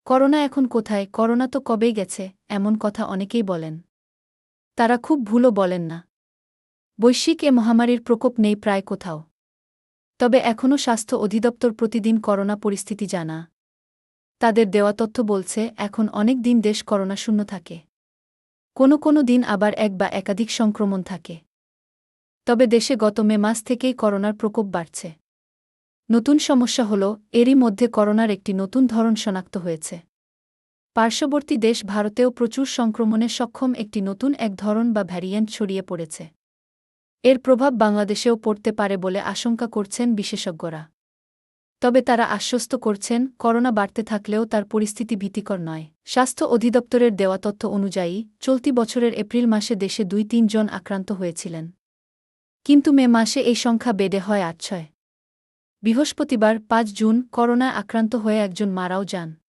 Corona এখন কোথায়? Corona তো কবেই গেছে, এমন কথা অনেকেই বলেন। তারা খুব ভুলও বলেন না। বৈশ্বিক এ মহামারীর প্রকোপ নেই প্রায় কোথাও। তবে এখনও স্বাস্থ্য অধিদপ্তর প্রতিদিন করোনা পরিস্থিতি জানা। তাদের দেওয়া তথ্য বলছে এখন অনেক দিন দেশ করোনাশূন্য থাকে। কোনো দিন আবার এক বা একাধিক সংক্রমণ থাকে। তবে দেশে গত মে মাস থেকেই করোনার প্রকোপ বাড়ছে। নতুন সমস্যা হল, এরই মধ্যে করোনার একটি নতুন ধরন শনাক্ত হয়েছে। পার্শ্ববর্তী দেশ ভারতেও প্রচুর সংক্রমণে সক্ষম একটি নতুন এক ধরন বা ভ্যারিয়েন্ট ছড়িয়ে পড়েছে। এর প্রভাব বাংলাদেশেও পড়তে পারে বলে আশঙ্কা করছেন বিশেষজ্ঞরা। তবে তারা আশ্বস্ত করছেন, করোনা বাড়তে থাকলেও তার পরিস্থিতি ভীতিকর নয়। স্বাস্থ্য অধিদপ্তরের দেওয়া তথ্য অনুযায়ী চলতি বছরের এপ্রিল মাসে দেশে ২-৩ জন আক্রান্ত হয়েছিলেন। কিন্তু মে মাসে এই সংখ্যা বেড়ে হয় ৮-৬। বৃহস্পতিবার ৫ জুন করোনায় আক্রান্ত হয়ে একজন মারাও যান।